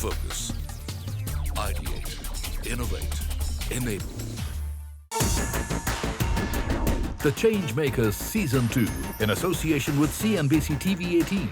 Focus. Ideate. Innovate. Enable. The Changemakers Season 2 in association with CNBC TV 18.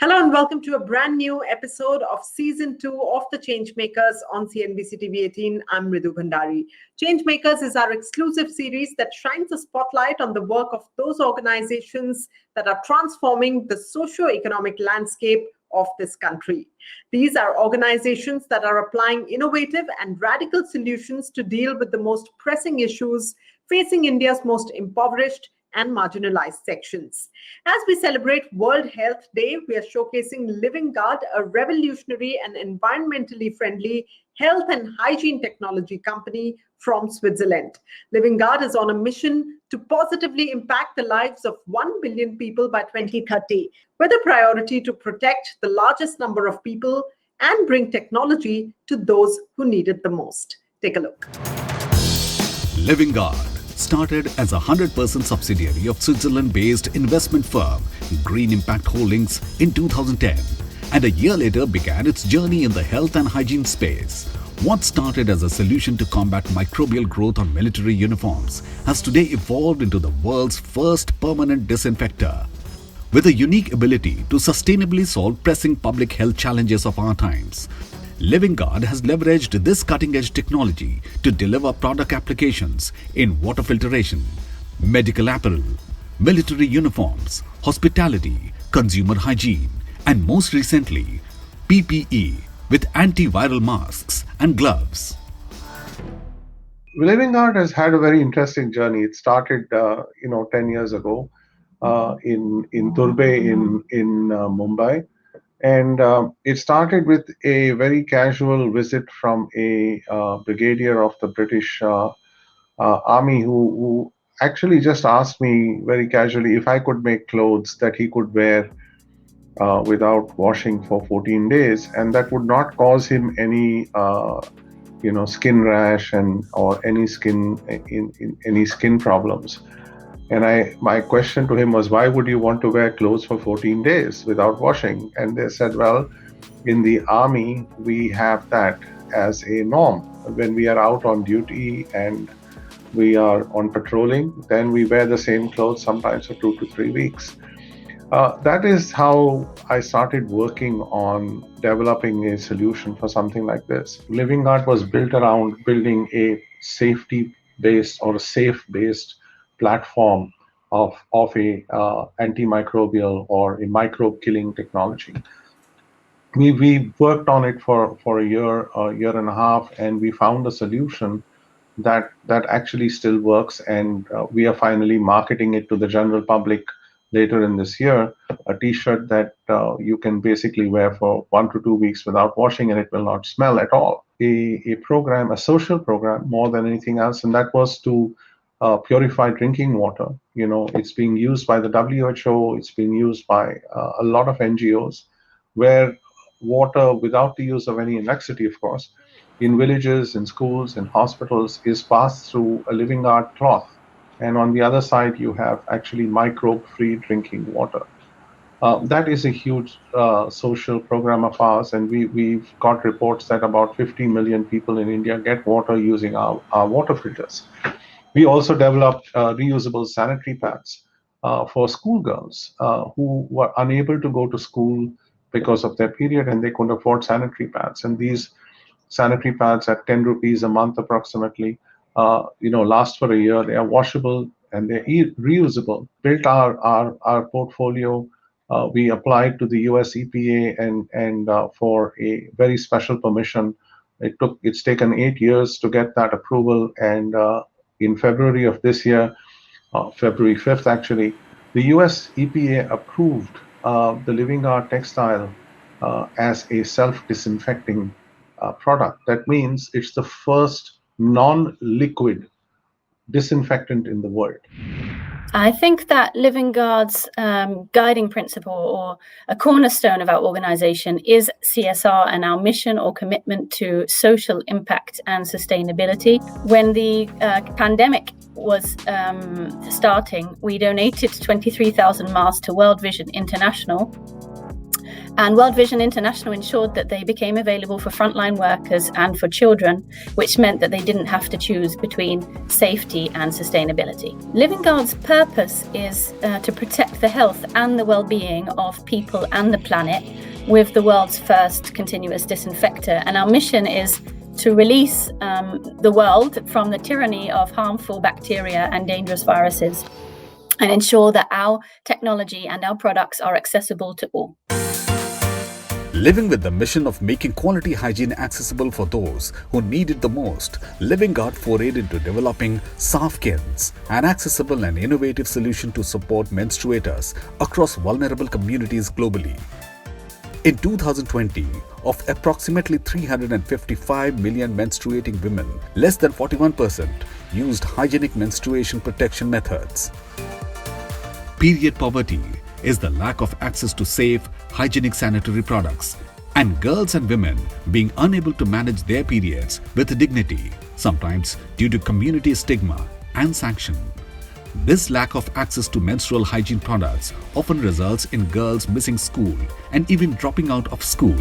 Hello and welcome to a brand new episode of Season 2 of The Changemakers on CNBC TV 18. I'm Ridu Bhandari. Changemakers is our exclusive series that shines a spotlight on the work of those organizations that are transforming the socio-economic landscape of this country. These are organizations that are applying innovative and radical solutions to deal with the most pressing issues facing India's most impoverished and marginalized sections. As we celebrate World Health Day, we are showcasing Livinguard, a revolutionary and environmentally friendly health and hygiene technology company from Switzerland. Livinguard is on a mission to positively impact the lives of 1 billion people by 2030, with a priority to protect the largest number of people and bring technology to those who need it the most. Take a look. Livinguard started as a 100% subsidiary of Switzerland-based investment firm Green Impact Holdings in 2010, and a year later began its journey in the health and hygiene space. What started as a solution to combat microbial growth on military uniforms has today evolved into the world's first permanent disinfector. With a unique ability to sustainably solve pressing public health challenges of our times, Livinguard has leveraged this cutting-edge technology to deliver product applications in water filtration, medical apparel, military uniforms, hospitality, consumer hygiene, and most recently, PPE with antiviral masks and gloves. Livinguard has had a very interesting journey. It started, 10 years ago in Turbhe in Mumbai. And it started with a very casual visit from a brigadier of the British Army who actually just asked me very casually if I could make clothes that he could wear without washing for 14 days, and that would not cause him any skin rash or any skin problems. And my question to him was, why would you want to wear clothes for 14 days without washing? And they said, well, in the army, we have that as a norm. When we are out on duty and we are on patrolling, then we wear the same clothes sometimes for 2 to 3 weeks. That is how I started working on developing a solution for something like this. Livinguard was built around building a safety-based or a safe-based platform of a antimicrobial or a microbe killing technology. We worked on it for a year and a half, and we found a solution that actually still works, and we are finally marketing it to the general public later in this year. A t-shirt that you can basically wear for 1 to 2 weeks without washing, and it will not smell at all. A program, a social program more than anything else, and that was to purify drinking water. It's being used by the WHO, it's being used by a lot of NGOs, where water, without the use of any electricity, of course, in villages, in schools, in hospitals, is passed through a Livinguard cloth. And on the other side, you have actually microbe-free drinking water. That is a huge social program of ours, and we've got reports that about 50 million people in India get water using our water filters. We also developed reusable sanitary pads for schoolgirls who were unable to go to school because of their period, and they couldn't afford sanitary pads. And these sanitary pads at 10 rupees a month approximately, last for a year. They are washable and they're reusable. Built our portfolio. We applied to the US EPA and for a very special permission. It's taken 8 years to get that approval, and in February of this year, February 5th actually, the US EPA approved the Livinguard textile as a self-disinfecting product. That means it's the first non-liquid disinfectant in the world. I think that Livinguard's guiding principle, or a cornerstone of our organization, is CSR and our mission or commitment to social impact and sustainability. When the pandemic was starting, we donated 23,000 masks to World Vision International. And World Vision International ensured that they became available for frontline workers and for children, which meant that they didn't have to choose between safety and sustainability. Livinguard's purpose is to protect the health and the well-being of people and the planet with the world's first continuous disinfector. And our mission is to release the world from the tyranny of harmful bacteria and dangerous viruses and ensure that our technology and our products are accessible to all. Living with the mission of making quality hygiene accessible for those who need it the most, Livinguard forayed into developing Safkins, an accessible and innovative solution to support menstruators across vulnerable communities globally. In 2020, of approximately 355 million menstruating women, less than 41% used hygienic menstruation protection methods. Period poverty is the lack of access to safe, hygienic sanitary products, and girls and women being unable to manage their periods with dignity, sometimes due to community stigma and sanction. This lack of access to menstrual hygiene products often results in girls missing school and even dropping out of school.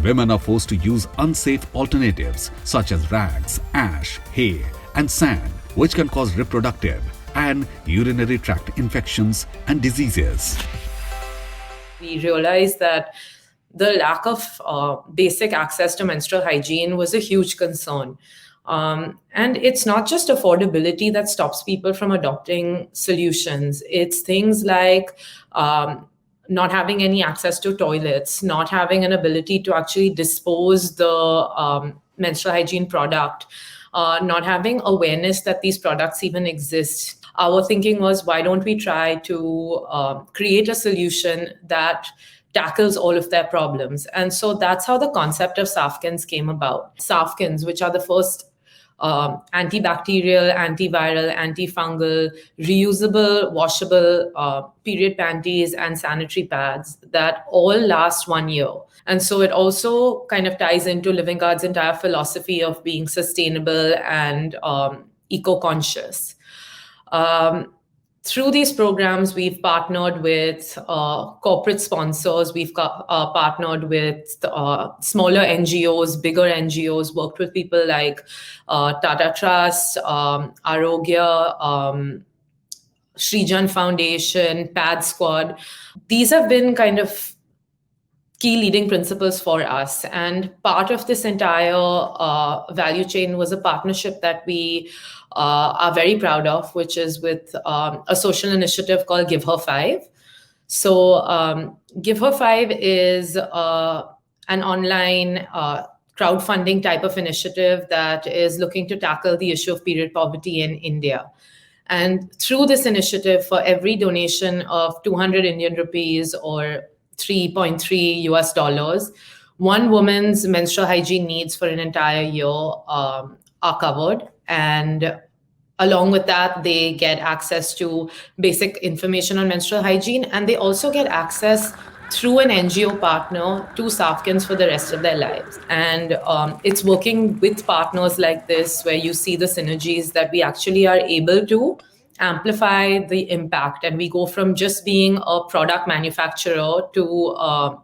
Women are forced to use unsafe alternatives such as rags, ash, hay, and sand, which can cause reproductive and urinary tract infections and diseases. We realized that the lack of basic access to menstrual hygiene was a huge concern. And it's not just affordability that stops people from adopting solutions. It's things like not having any access to toilets, not having an ability to actually dispose the menstrual hygiene product, not having awareness that these products even exist. Our thinking was, why don't we try to create a solution that tackles all of their problems? And so that's how the concept of Safkins came about. Safkins, which are the first antibacterial, antiviral, antifungal, reusable, washable period panties and sanitary pads that all last 1 year. And so it also kind of ties into Livinguard's entire philosophy of being sustainable and eco-conscious. Through these programs, we've partnered with corporate sponsors, we've partnered with smaller NGOs, bigger NGOs, worked with people like Tata Trust, Arogya, Srijan Foundation, Pad Squad. These have been kind of key leading principles for us. And part of this entire value chain was a partnership that we are very proud of, which is with a social initiative called Give Her 5. So Give Her 5 is an online crowdfunding type of initiative that is looking to tackle the issue of period poverty in India. And through this initiative, for every donation of 200 Indian rupees or $3.3 US, one woman's menstrual hygiene needs for an entire year are covered. And along with that, they get access to basic information on menstrual hygiene, and they also get access through an NGO partner to Safkins for the rest of their lives. And it's working with partners like this where you see the synergies that we actually are able to amplify the impact, and we go from just being a product manufacturer to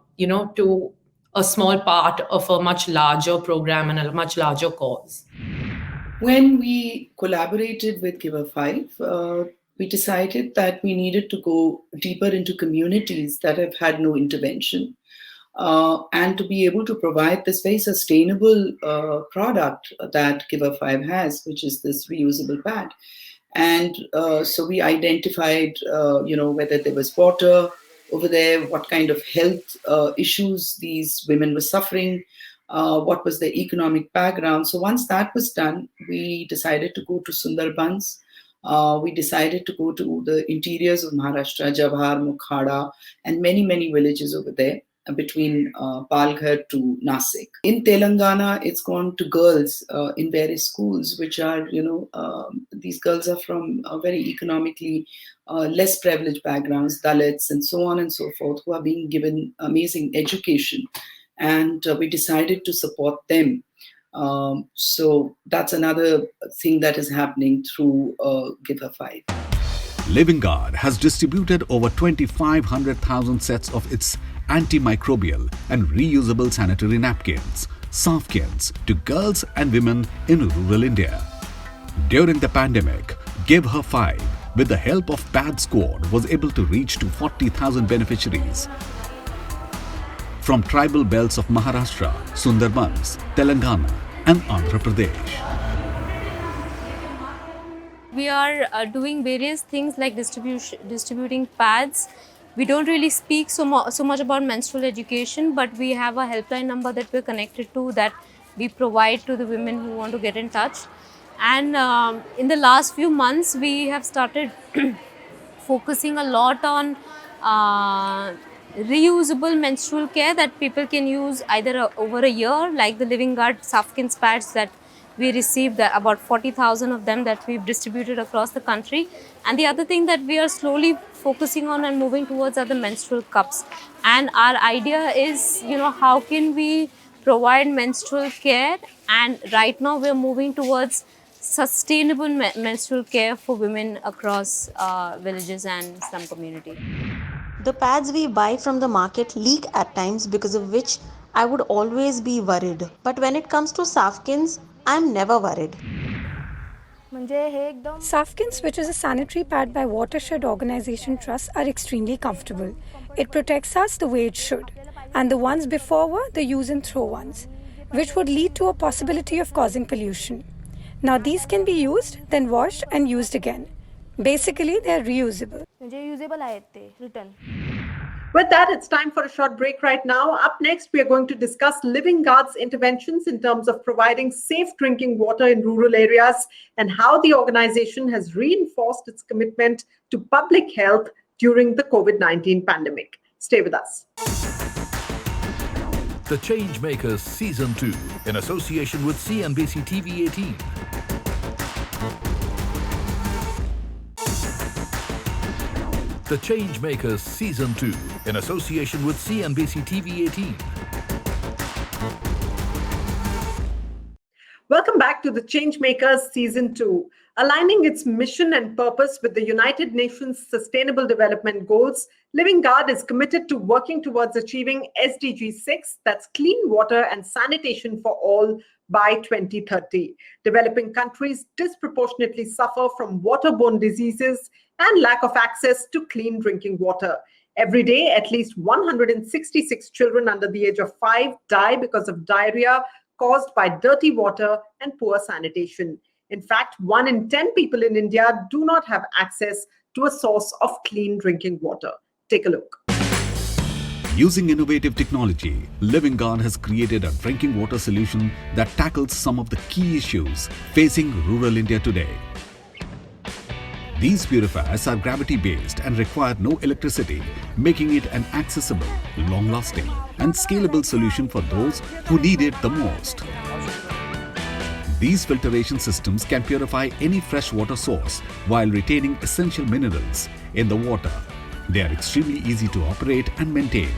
to a small part of a much larger program and a much larger cause. When we collaborated with Give Her 5, we decided that we needed to go deeper into communities that have had no intervention, and to be able to provide this very sustainable product that Give Her 5 has, which is this reusable pad. And so we identified, whether there was water over there, what kind of health issues these women were suffering, what was their economic background. So once that was done, we decided to go to Sundarbans. We decided to go to the interiors of Maharashtra, Jawhar, Mukhada, and many, many villages over there between Palghar to Nasik. In Telangana, it's gone to girls in various schools, which are, these girls are from very economically less privileged backgrounds, Dalits, and so on and so forth, who are being given amazing education. And we decided to support them. So that's another thing that is happening through Give Her 5. Livinguard has distributed over 2,500,000 sets of its antimicrobial and reusable sanitary napkins, safkins to girls and women in rural India. During the pandemic, Give Her 5, with the help of PAD Squad, was able to reach to 40,000 beneficiaries from tribal belts of Maharashtra, Sundarbans, Telangana and Andhra Pradesh. We are doing various things like distributing pads. We don't really speak so much about menstrual education, but we have a helpline number that we're connected to that we provide to the women who want to get in touch. And in the last few months, we have started focusing a lot on reusable menstrual care that people can use either over a year, like the Livinguard Safkins pads that we received, about 40,000 of them that we've distributed across the country. And the other thing that we are slowly focusing on and moving towards are the menstrual cups. And our idea is, how can we provide menstrual care? And right now we're moving towards sustainable menstrual care for women across villages and slum communities. The pads we buy from the market leak at times, because of which I would always be worried. But when it comes to Safkins, I'm never worried. Safkins, which is a sanitary pad by Watershed Organization Trust, are extremely comfortable. It protects us the way it should. And the ones before were the use and throw ones, which would lead to a possibility of causing pollution. Now these can be used, then washed and used again. Basically, they are reusable. With that, it's time for a short break right now. Up next, we are going to discuss Livinguard's interventions in terms of providing safe drinking water in rural areas and how the organization has reinforced its commitment to public health during the COVID-19 pandemic. Stay with us. The Changemakers Season 2 in association with CNBC TV 18. The Changemakers Season 2 in association with CNBC TV 18. Welcome back to the Changemakers Season 2. Aligning its mission and purpose with the United Nations Sustainable Development Goals, Livinguard is committed to working towards achieving SDG 6, that's clean water and sanitation for all, by 2030. Developing countries disproportionately suffer from waterborne diseases and lack of access to clean drinking water. Every day, at least 166 children under the age of 5 die because of diarrhea caused by dirty water and poor sanitation. In fact, 1 in 10 people in India do not have access to a source of clean drinking water. Take a look. Using innovative technology, Livinguard has created a drinking water solution that tackles some of the key issues facing rural India today. These purifiers are gravity-based and require no electricity, making it an accessible, long-lasting and scalable solution for those who need it the most. These filtration systems can purify any fresh water source while retaining essential minerals in the water. They are extremely easy to operate and maintain.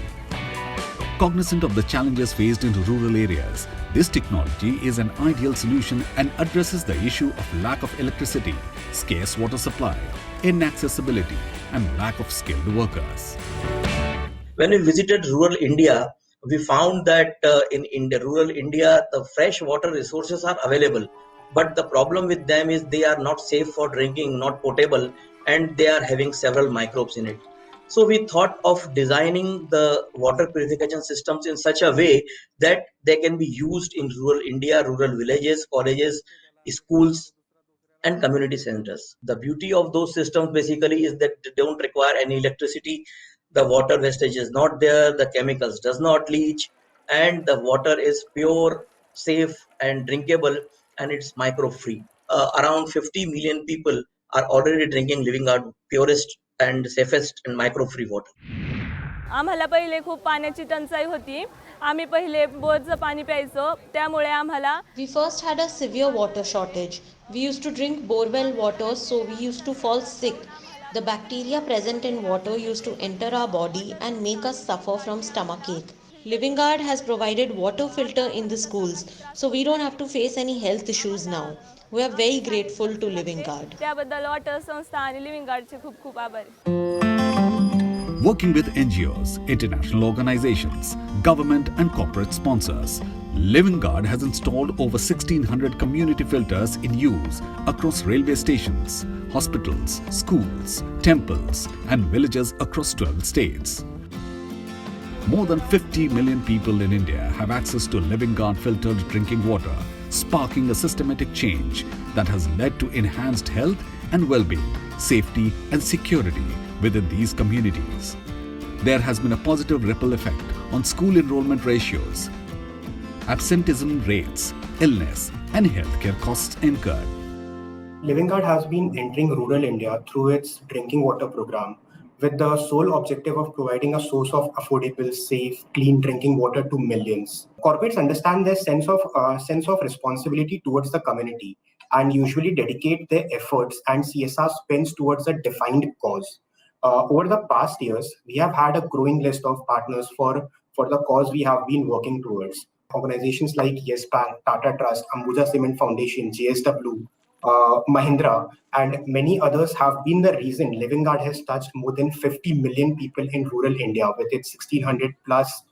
Cognizant of the challenges faced in rural areas, this technology is an ideal solution and addresses the issue of lack of electricity, scarce water supply, inaccessibility, and lack of skilled workers. When we visited rural India, we found that in rural India, the fresh water resources are available. But the problem with them is they are not safe for drinking, not potable, and they are having several microbes in it. So we thought of designing the water purification systems in such a way that they can be used in rural India, rural villages, colleges, schools, and community centers. The beauty of those systems basically is that they don't require any electricity. The water wastage is not there, the chemicals does not leach, and the water is pure, safe, and drinkable, and it's microbe free. Around 50 million people are already drinking Livinguard purest and safest and microbe free water. आम्हाला पहिले खूप पाण्याची टंचाई होती. आम्ही पहिले बोरचं पाणी प्यायचो, त्यामुळे आम्हाला We first had a severe water shortage. We used to drink borewell water, so we used to fall sick. The bacteria present in water used to enter our body and make us suffer from stomachache. Livinguard has provided water filter in the schools, so we don't have to face any health issues now. We are very grateful to Livinguard. त्याबद्दल water संस्था आणि लिव्हिंगार्डचे खूप खूप आभारी. Working with NGOs, international organizations, government and corporate sponsors, Livinguard has installed over 1,600 community filters in use across railway stations, hospitals, schools, temples and villages across 12 states. More than 50 million people in India have access to Livinguard filtered drinking water, sparking a systematic change that has led to enhanced health and well-being, safety and security within these communities. There has been a positive ripple effect on school enrollment ratios, absenteeism rates, illness and healthcare costs incurred. Livinguard has been entering rural India through its drinking water program with the sole objective of providing a source of affordable, safe, clean drinking water to millions. Corporates understand their sense of responsibility towards the community and usually dedicate their efforts and CSR spends towards a defined cause. Over the past years, we have had a growing list of partners for the cause we have been working towards. Organizations like Yes Bank, Tata Trust, Ambuja Cement Foundation, JSW, Mahindra, and many others have been the reason Livinguard has touched more than 50 million people in rural India with its 1,600 plus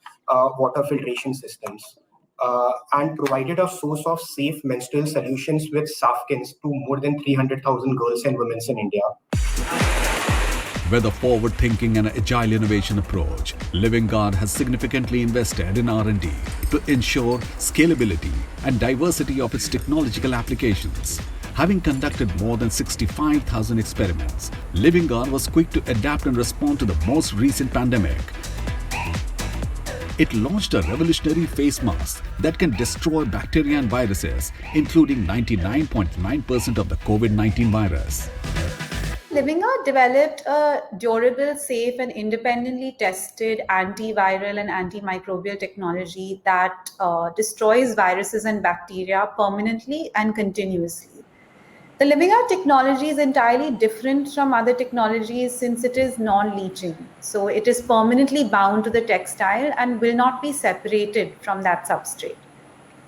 water filtration systems and provided a source of safe menstrual solutions with Safkins to more than 300,000 girls and women in India. With a forward-thinking and agile innovation approach, Livinguard has significantly invested in R&D to ensure scalability and diversity of its technological applications. Having conducted more than 65,000 experiments, Livinguard was quick to adapt and respond to the most recent pandemic. It launched a revolutionary face mask that can destroy bacteria and viruses, including 99.9% of the COVID-19 virus. Livinguard developed a durable, safe and independently tested antiviral and antimicrobial technology that destroys viruses and bacteria permanently and continuously. The Livinguard technology is entirely different from other technologies since it is non-leaching. So it is permanently bound to the textile and will not be separated from that substrate.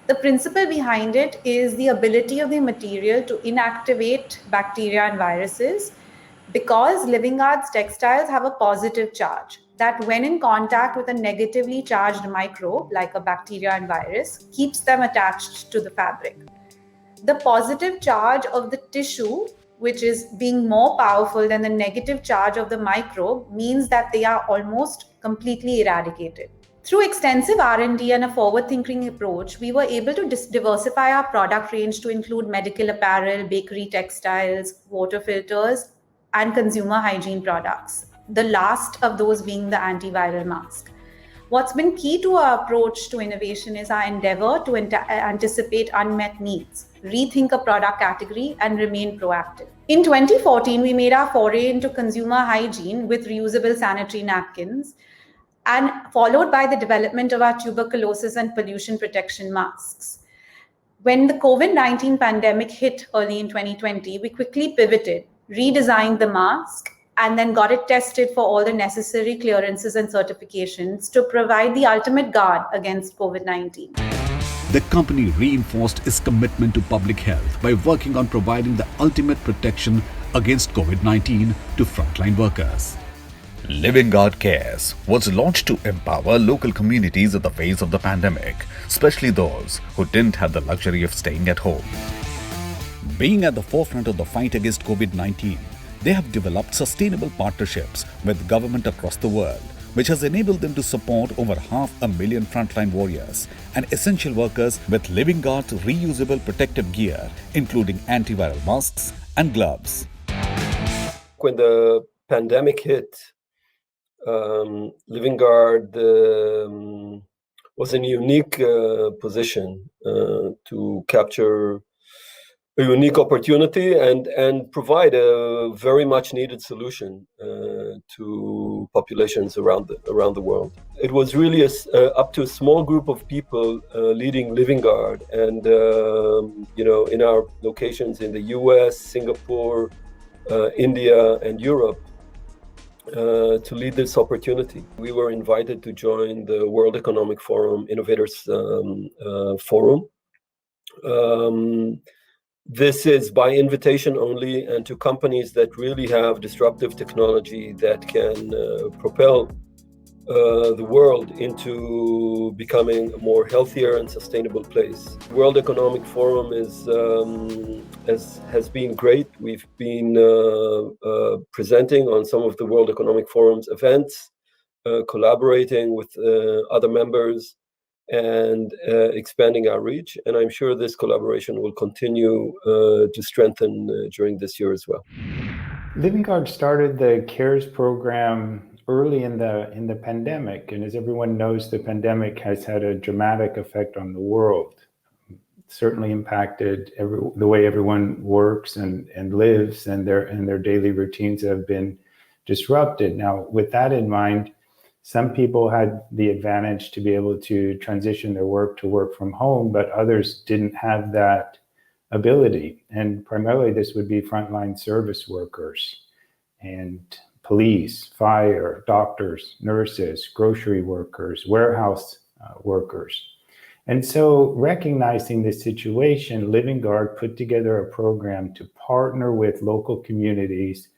The principle behind it is the ability of the material to inactivate bacteria and viruses because Livinguard's textiles have a positive charge that when in contact with a negatively charged microbe like a bacteria and virus keeps them attached to the fabric. The positive charge of the tissue, which is being more powerful than the negative charge of the microbe, means that they are almost completely eradicated. Through extensive R&D and a forward-thinking approach, we were able to diversify our product range to include medical apparel, bakery textiles, water filters, and consumer hygiene products, the last of those being the antiviral mask. What's been key to our approach to innovation is our endeavor to anticipate unmet needs, rethink a product category, and remain proactive. In 2014, we made our foray into consumer hygiene with reusable sanitary napkins, and followed by the development of our tuberculosis and pollution protection masks. When the COVID-19 pandemic hit early in 2020, we quickly pivoted, redesigned the mask, and then got it tested for all the necessary clearances and certifications to provide the ultimate guard against COVID-19. The company reinforced its commitment to public health by working on providing the ultimate protection against COVID-19 to frontline workers. Livinguard Cares was launched to empower local communities at the face of the pandemic, especially those who didn't have the luxury of staying at home. Being at the forefront of the fight against COVID-19, they have developed sustainable partnerships with government across the world, which has enabled them to support over 500,000 frontline warriors and essential workers with Livinguard's reusable protective gear, including antiviral masks and gloves. When the pandemic hit, Livinguard was in a unique position to capture a unique opportunity and provide a very much needed solution to populations around the world. It was really up to a small group of people leading Livinguard, and in our locations in the US, Singapore, India, and Europe to lead this opportunity. We were invited to join the World Economic Forum Innovators Forum. this is by invitation only, and to companies that really have disruptive technology that can propel the world into becoming a more healthier and sustainable place. The World Economic Forum has been great. We've been presenting on some of the World Economic Forum's events, collaborating with other members, and expanding our reach. And I'm sure this collaboration will continue to strengthen during this year as well. Livinguard started the CARES program early in the pandemic, and as everyone knows, the pandemic has had a dramatic effect on the world. It certainly impacted the way everyone works and lives, and their daily routines have been disrupted. Now, with that in mind, some people had the advantage to be able to transition their work to work from home, but others didn't have that ability. And primarily this would be frontline service workers and police, fire, doctors, nurses, grocery workers, warehouse workers. And so recognizing this situation, Livinguard put together a program to partner with local communities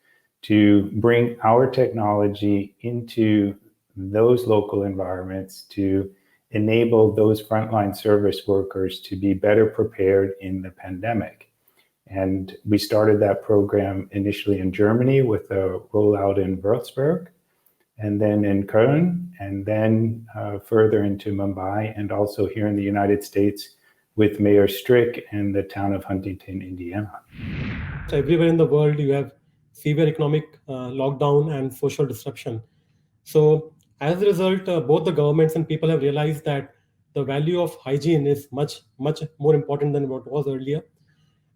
to bring our technology into those local environments to enable those frontline service workers to be better prepared in the pandemic. And we started that program initially in Germany with a rollout in Würzburg, and then in Köln, and then further into Mumbai, and also here in the United States with Mayor Strick and the town of Huntington, Indiana. So everywhere in the world, you have severe economic lockdown and social disruption. So as a result, both the governments and people have realized that the value of hygiene is much, much more important than what was earlier.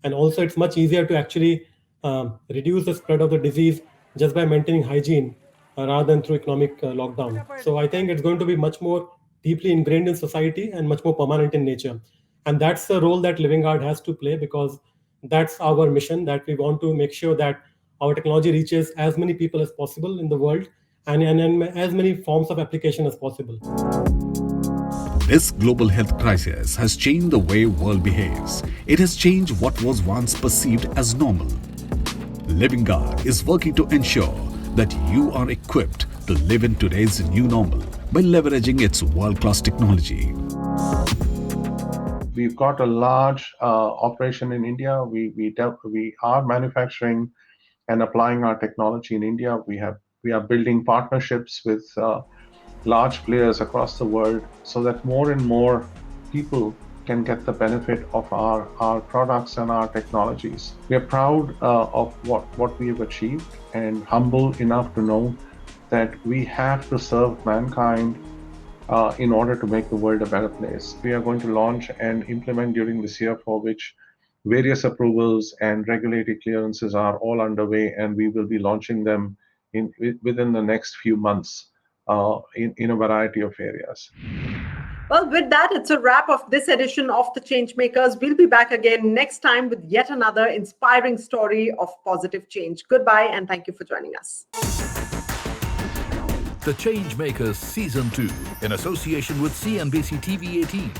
And also it's much easier to actually reduce the spread of the disease just by maintaining hygiene rather than through economic lockdown. So I think it's going to be much more deeply ingrained in society and much more permanent in nature. And that's the role that Livinguard has to play, because that's our mission, that we want to make sure that our technology reaches as many people as possible in the world and as many forms of application as possible. This global health crisis has changed the way world behaves. It has changed what was once perceived as normal. Livinguard is working to ensure that you are equipped to live in today's new normal by leveraging its world-class technology. We've got a large operation in India. We are manufacturing and applying our technology in India. We are building partnerships with large players across the world so that more and more people can get the benefit of our products and our technologies. We are proud of what we have achieved and humble enough to know that we have to serve mankind in order to make the world a better place. We are going to launch and implement during this year, for which various approvals and regulatory clearances are all underway, and we will be launching them within the next few months in a variety of areas. Well, with that, it's a wrap of this edition of The Changemakers. We'll be back again next time with yet another inspiring story of positive change. Goodbye, and thank you for joining us. The Changemakers Season 2, in association with CNBC TV 18.